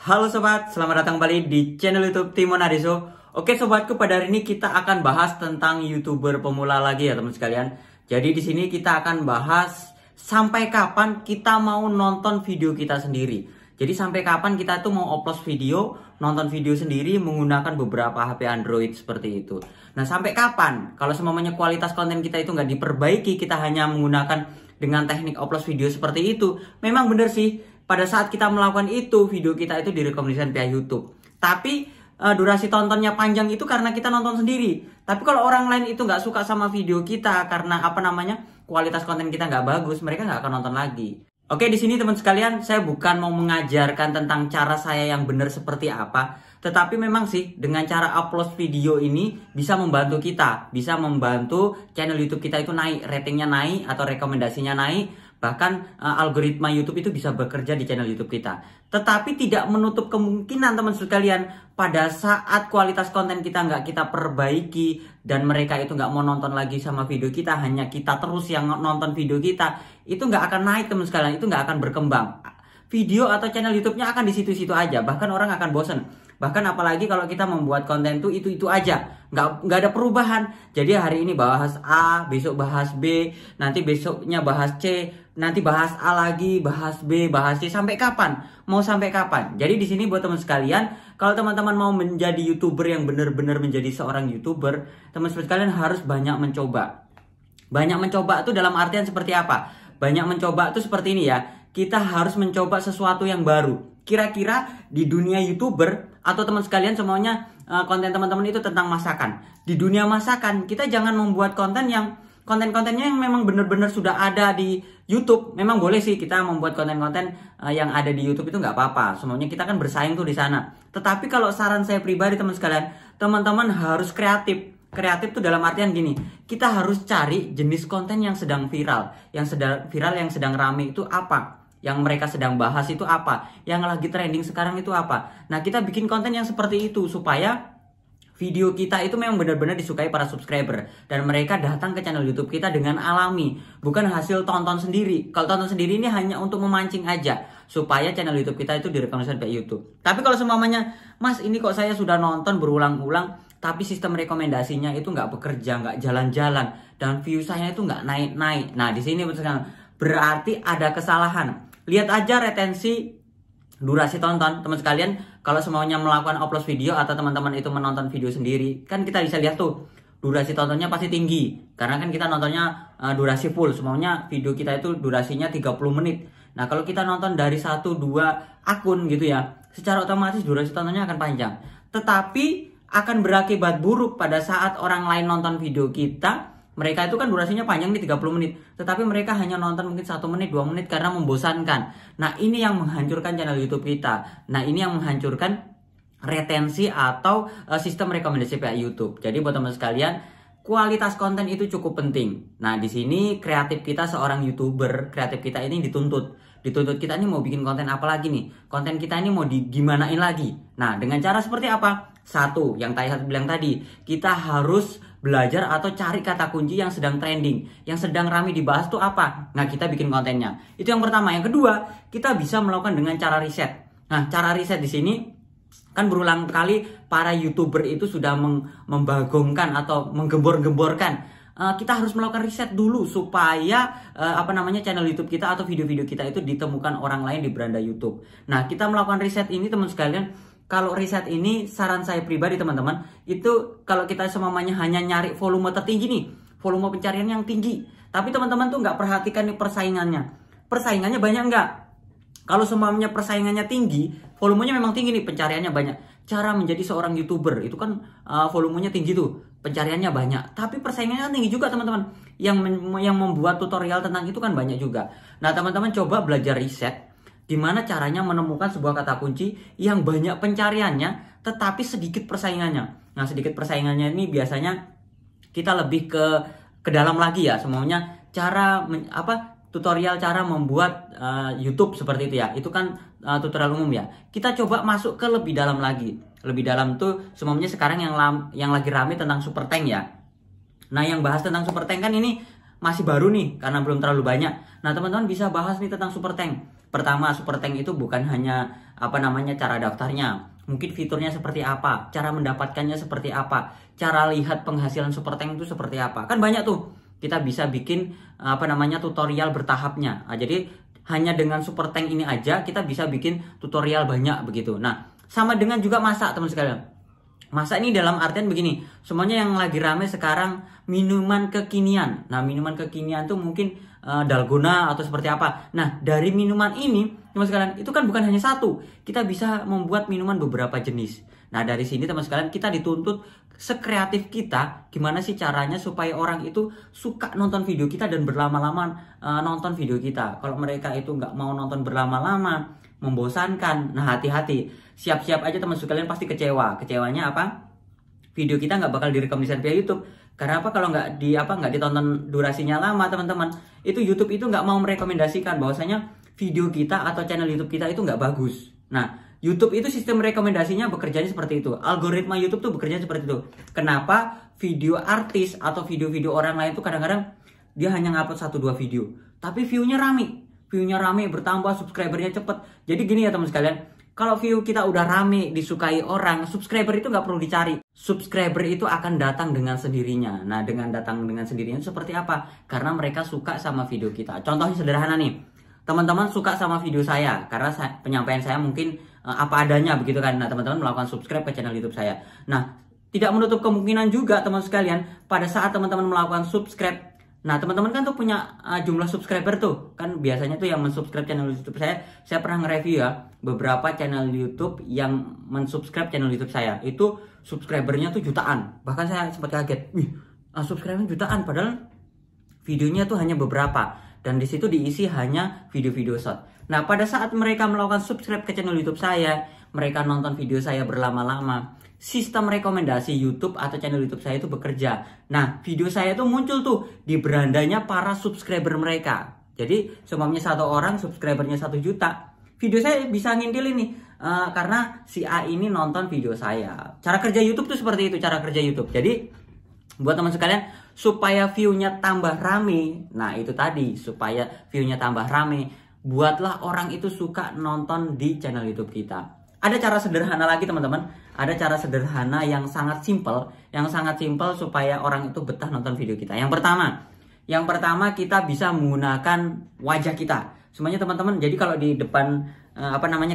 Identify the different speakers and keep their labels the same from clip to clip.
Speaker 1: Halo sobat, selamat datang kembali di channel YouTube Timon Adeso. Oke sobatku, pada hari ini kita akan bahas tentang YouTuber pemula lagi ya teman sekalian. Jadi di sini kita akan bahas sampai kapan kita mau nonton video kita sendiri. Jadi sampai kapan kita tuh mau upload video, nonton video sendiri menggunakan beberapa HP Android seperti itu. Nah sampai kapan? Kalau semuanya kualitas konten kita itu nggak diperbaiki, kita hanya menggunakan dengan teknik upload video seperti itu. Memang bener sih, pada saat kita melakukan itu, video kita itu direkomendasikan via YouTube. Tapi durasi tontonnya panjang itu karena kita nonton sendiri. Tapi kalau orang lain itu nggak suka sama video kita karena kualitas konten kita nggak bagus, mereka nggak akan nonton lagi. Oke, di sini teman sekalian, saya bukan mau mengajarkan tentang cara saya yang benar seperti apa, tetapi memang sih dengan cara upload video ini bisa membantu kita, bisa membantu channel YouTube kita itu naik, ratingnya naik atau rekomendasinya naik. Bahkan algoritma YouTube itu bisa bekerja di channel YouTube kita. Tetapi tidak menutup kemungkinan teman sekalian, pada saat kualitas konten kita nggak kita perbaiki dan mereka itu nggak mau nonton lagi sama video kita, hanya kita terus yang nonton video kita, itu nggak akan naik teman sekalian, itu nggak akan berkembang. Video atau channel YouTube-nya akan di situ-situ aja, bahkan orang akan bosen. Bahkan apalagi kalau kita membuat konten tuh itu aja, nggak ada perubahan. Jadi hari ini bahas A, besok bahas B, nanti besoknya bahas C, nanti bahas A lagi, bahas B, bahas C, sampai kapan? Mau sampai kapan? Jadi di sini buat teman sekalian, kalau teman-teman mau menjadi YouTuber yang benar-benar menjadi seorang YouTuber, teman-teman sekalian harus banyak mencoba. Banyak mencoba itu dalam artian seperti apa? Banyak mencoba itu seperti ini ya. Kita harus mencoba sesuatu yang baru. Kira-kira di dunia YouTuber atau teman sekalian semuanya, konten teman-teman itu tentang masakan. Di dunia masakan, kita jangan membuat konten-kontennya yang memang benar-benar sudah ada di YouTube. Memang boleh sih kita membuat konten-konten yang ada di YouTube, itu nggak apa-apa. Semuanya kita kan bersaing tuh di sana. Tetapi kalau saran saya pribadi teman sekalian, teman-teman harus kreatif. Kreatif tuh dalam artian gini, kita harus cari jenis konten yang sedang viral. Yang sedang rame itu apa? Yang mereka sedang bahas itu apa? Yang lagi trending sekarang itu apa? Nah, kita bikin konten yang seperti itu supaya video kita itu memang benar-benar disukai para subscriber dan mereka datang ke channel YouTube kita dengan alami, bukan hasil tonton sendiri. Kalau tonton sendiri ini hanya untuk memancing aja supaya channel YouTube kita itu direkomendasikan ke YouTube. Tapi kalau semuanya, Mas, ini kok saya sudah nonton berulang-ulang tapi sistem rekomendasinya itu nggak bekerja, nggak jalan-jalan, dan view saya itu nggak naik-naik. Nah, di sini berarti ada kesalahan. Lihat aja retensi durasi tonton teman sekalian. Kalau semuanya melakukan upload video atau teman-teman itu menonton video sendiri, kan kita bisa lihat tuh durasi tontonnya pasti tinggi karena kan kita nontonnya durasi full. Semuanya video kita itu durasinya 30 menit. Nah, kalau kita nonton dari 1-2 akun gitu ya, secara otomatis durasi tontonnya akan panjang. Tetapi akan berakibat buruk pada saat orang lain nonton video kita. Mereka itu kan durasinya panjang nih 30 menit. Tetapi mereka hanya nonton mungkin 1 menit, 2 menit karena membosankan. Nah, ini yang menghancurkan channel YouTube kita. Nah, ini yang menghancurkan retensi atau sistem rekomendasi via YouTube. Jadi buat teman sekalian, kualitas konten itu cukup penting. Nah, di sini kreatif kita seorang YouTuber, kreatif kita ini dituntut. Dituntut kita ini mau bikin konten apa lagi nih? Konten kita ini mau digimanain lagi? Nah, dengan cara seperti apa? Satu, yang saya bilang tadi, kita harus belajar atau cari kata kunci yang sedang trending, yang sedang ramai dibahas tuh apa. Nah, kita bikin kontennya. Itu yang pertama. Yang kedua, kita bisa melakukan dengan cara riset. Nah, cara riset di sini kan berulang kali para YouTuber itu sudah membagongkan atau menggembor-gemborkan. Kita harus melakukan riset dulu supaya channel YouTube kita atau video-video kita itu ditemukan orang lain di beranda YouTube. Nah, kita melakukan riset ini teman sekalian. Kalau riset ini saran saya pribadi teman-teman, itu kalau kita semuanya hanya nyari volume tertinggi nih, volume pencarian yang tinggi. Tapi teman-teman tuh nggak perhatikan nih persaingannya. Persaingannya banyak nggak? Kalau semuanya persaingannya tinggi, volumenya memang tinggi nih, pencariannya banyak. Cara menjadi seorang YouTuber itu kan volumenya tinggi tuh, pencariannya banyak. Tapi persaingannya tinggi juga teman-teman. Yang membuat tutorial tentang itu kan banyak juga. Nah, teman-teman coba belajar riset. Gimana caranya menemukan sebuah kata kunci yang banyak pencariannya tetapi sedikit persaingannya. Nah, sedikit persaingannya ini biasanya kita lebih ke dalam lagi ya. Semuanya tutorial cara membuat YouTube seperti itu ya. Itu kan tutorial umum ya. Kita coba masuk ke lebih dalam lagi. Lebih dalam tuh semuanya sekarang yang lagi rame tentang super tank ya. Nah, yang bahas tentang super tank kan ini masih baru nih karena belum terlalu banyak. Nah, teman-teman bisa bahas nih tentang super tank. Pertama, Super Thanks itu bukan hanya cara daftarnya, mungkin fiturnya seperti apa, cara mendapatkannya seperti apa, cara lihat penghasilan Super Thanks itu seperti apa. Kan banyak tuh. Kita bisa bikin tutorial bertahapnya. Nah, jadi hanya dengan Super Thanks ini aja kita bisa bikin tutorial banyak begitu. Nah, sama dengan juga masak, teman sekalian. Masak ini dalam artian begini, semuanya yang lagi rame sekarang minuman kekinian. Nah, minuman kekinian tuh mungkin dalgona atau seperti apa. Nah, dari minuman ini, teman sekalian, itu kan bukan hanya satu. Kita bisa membuat minuman beberapa jenis. Nah, dari sini teman sekalian kita dituntut sekreatif kita, gimana sih caranya supaya orang itu suka nonton video kita dan berlama-lama nonton video kita. Kalau mereka itu nggak mau nonton berlama-lama, membosankan, nah hati-hati. Siap-siap aja teman sekalian pasti kecewa. Kecewanya apa? Video kita nggak bakal direkomendasikan via YouTube. Karena apa? Kalau nggak ditonton durasinya lama, teman-teman, itu YouTube itu nggak mau merekomendasikan bahwasanya video kita atau channel YouTube kita itu nggak bagus. Nah, YouTube itu sistem rekomendasinya bekerjanya seperti itu. Algoritma YouTube tuh bekerja seperti itu. Kenapa video artis atau video-video orang lain tuh kadang-kadang dia hanya ngupload 1-2 video, tapi view-nya rame. View-nya rame, bertambah, subscribernya cepet. Jadi gini ya teman sekalian, kalau view kita udah rame, disukai orang, subscriber itu nggak perlu dicari. Subscriber itu akan datang dengan sendirinya. Nah, dengan datang dengan sendirinya seperti apa? Karena mereka suka sama video kita. Contohnya sederhana nih, teman-teman suka sama video saya karena penyampaian saya mungkin apa adanya begitu kan. Nah, teman-teman melakukan subscribe ke channel YouTube saya. Nah, tidak menutup kemungkinan juga teman sekalian pada saat teman-teman melakukan subscribe. Nah, teman-teman kan tuh punya jumlah subscriber tuh. Kan biasanya tuh yang mensubscribe channel YouTube saya pernah nge-review ya, beberapa channel YouTube yang mensubscribe channel YouTube saya. Itu subscribernya tuh jutaan. Bahkan saya sempat kaget. Wih, subscribernya jutaan padahal videonya tuh hanya beberapa. Dan di situ diisi hanya video-video short. Nah, pada saat mereka melakukan subscribe ke channel YouTube saya, mereka nonton video saya berlama-lama, sistem rekomendasi YouTube atau channel YouTube saya itu bekerja. Nah, video saya itu muncul tuh di berandanya para subscriber mereka. Jadi, seumpamanya satu orang subscribernya 1 juta, video saya bisa ngintil ini karena si A ini nonton video saya. Cara kerja YouTube tuh seperti itu, cara kerja YouTube. Jadi, buat teman sekalian, supaya view-nya tambah rame, nah itu tadi, supaya view-nya tambah rame, buatlah orang itu suka nonton di channel YouTube kita. Ada cara sederhana lagi teman-teman, ada cara sederhana yang sangat simpel supaya orang itu betah nonton video kita. Yang pertama kita bisa menggunakan wajah kita. Semuanya teman-teman, jadi kalau di depan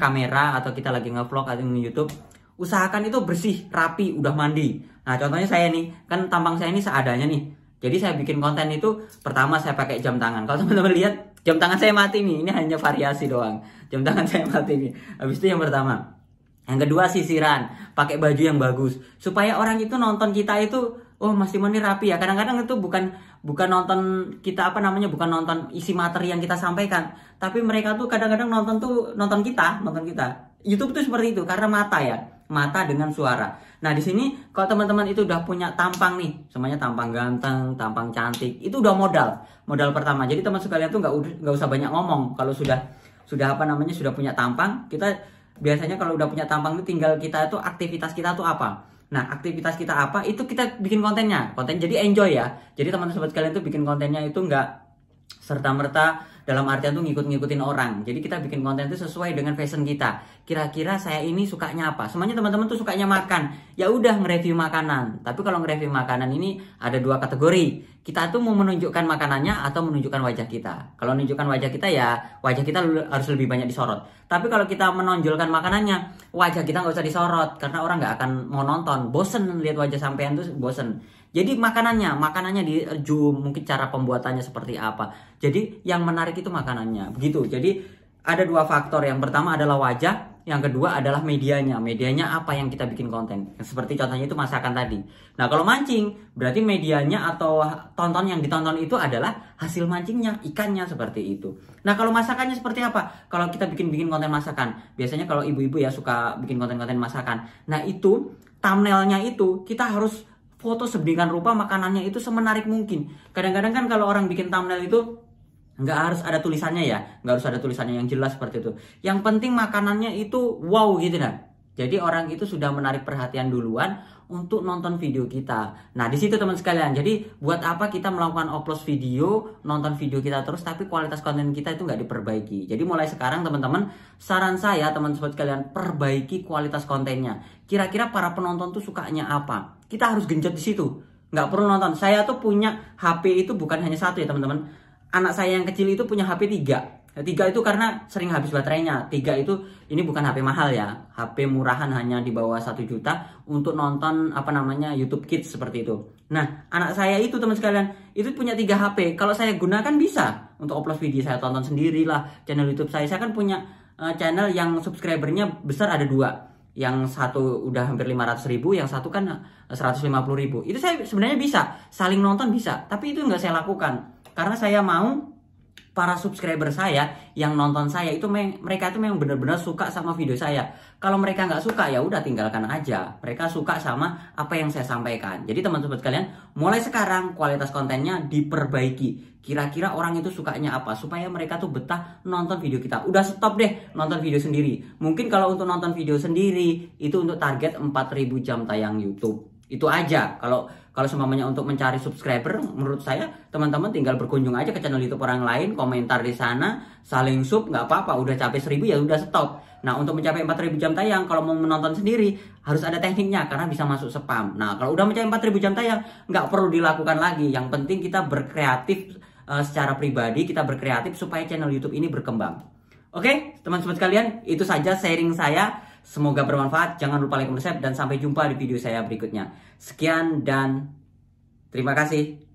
Speaker 1: kamera atau kita lagi nge-vlog atau nge-YouTube, usahakan itu bersih, rapi, udah mandi. Nah, contohnya saya nih, kan tampang saya ini seadanya nih. Jadi saya bikin konten itu, pertama saya pakai jam tangan. Kalau teman-teman lihat, jam tangan saya mati nih. Ini hanya variasi doang. Jam tangan saya mati nih. Habis itu yang pertama. Yang kedua sisiran, pakai baju yang bagus. Supaya orang itu nonton kita itu, oh Mas Timon ini rapi ya. Kadang-kadang itu bukan nonton kita bukan nonton isi materi yang kita sampaikan. Tapi mereka tuh kadang-kadang nonton kita. YouTube tuh seperti itu karena mata dengan suara. Nah, di sini kalau teman-teman itu udah punya tampang nih, semuanya tampang ganteng, tampang cantik, itu udah modal pertama. Jadi teman sekalian tuh nggak usah banyak ngomong. Kalau sudah punya tampang, kita biasanya kalau udah punya tampang itu tinggal kita itu aktivitas kita tuh apa. Nah, aktivitas kita apa itu kita bikin konten jadi enjoy ya. Jadi teman-teman sekalian tuh bikin kontennya itu nggak serta-merta dalam artian tuh ngikut-ngikutin orang. Jadi kita bikin konten itu sesuai dengan fashion kita. Kira-kira saya ini sukanya apa? Semuanya teman-teman tuh sukanya makan. Ya udah nge-review makanan. Tapi kalau nge-review makanan ini ada 2 kategori. Kita tuh mau menunjukkan makanannya atau menunjukkan wajah kita. Kalau menunjukkan wajah kita ya wajah kita harus lebih banyak disorot. Tapi kalau kita menonjolkan makanannya, wajah kita nggak usah disorot karena orang nggak akan mau nonton. Bosen lihat wajah sampean tuh bosen. Jadi makanannya di zoom, mungkin cara pembuatannya seperti apa. Jadi yang menarik itu makanannya. Begitu. Jadi ada 2 faktor. Yang pertama adalah wajah, yang kedua adalah medianya. Medianya apa yang kita bikin konten. Seperti contohnya itu masakan tadi. Nah, kalau mancing, berarti medianya atau tonton yang ditonton itu adalah hasil mancingnya, ikannya seperti itu. Nah, kalau masakannya seperti apa? Kalau kita bikin konten masakan, biasanya kalau ibu-ibu ya suka bikin konten-konten masakan. Nah, itu thumbnailnya itu kita harus foto sedemikian rupa makanannya itu semenarik mungkin. Kadang-kadang kan kalau orang bikin thumbnail itu nggak harus ada tulisannya ya, nggak harus ada tulisannya yang jelas seperti itu. Yang penting makanannya itu wow gitu nah. Jadi orang itu sudah menarik perhatian duluan, untuk nonton video kita. Nah, di situ teman sekalian. Jadi, buat apa kita melakukan upload video, nonton video kita terus, tapi kualitas konten kita itu nggak diperbaiki. Jadi, mulai sekarang teman-teman, saran saya teman-teman sekalian, perbaiki kualitas kontennya. Kira-kira para penonton tuh sukanya apa? Kita harus genjot di situ. Nggak perlu nonton. Saya tuh punya HP itu bukan hanya satu ya teman-teman. Anak saya yang kecil itu punya HP 3. 3 itu karena sering habis baterainya. 3 itu ini bukan HP mahal ya. HP murahan hanya di bawah 1 juta untuk nonton YouTube Kids seperti itu. Nah, anak saya itu teman sekalian, itu punya 3 HP. Kalau saya gunakan bisa untuk upload video, saya tonton sendirilah channel YouTube saya. Saya kan punya channel yang subscribernya besar ada 2. Yang satu udah hampir 500.000, yang satu kan 150.000. Itu saya sebenarnya bisa saling nonton bisa, tapi itu nggak saya lakukan karena saya mau para subscriber saya yang nonton saya itu mereka itu memang benar-benar suka sama video saya. Kalau mereka nggak suka ya udah tinggalkan aja. Mereka suka sama apa yang saya sampaikan. Jadi teman-teman sekalian, mulai sekarang kualitas kontennya diperbaiki. Kira-kira orang itu sukanya apa supaya mereka tuh betah nonton video kita. Udah stop deh nonton video sendiri. Mungkin kalau untuk nonton video sendiri itu untuk target 4.000 jam tayang YouTube. Itu aja. Kalau semuanya untuk mencari subscriber, menurut saya teman-teman tinggal berkunjung aja ke channel YouTube orang lain, komentar di sana, saling sub, nggak apa-apa. Udah capai 1.000 ya udah stop. Nah, untuk mencapai 4.000 jam tayang, kalau mau menonton sendiri harus ada tekniknya karena bisa masuk spam. Nah, kalau udah mencapai 4.000 jam tayang, nggak perlu dilakukan lagi. Yang penting kita berkreatif secara pribadi, kita berkreatif supaya channel YouTube ini berkembang. Oke, teman-teman sekalian, itu saja sharing saya. Semoga bermanfaat. Jangan lupa like, subscribe, dan sampai jumpa di video saya berikutnya. Sekian dan terima kasih.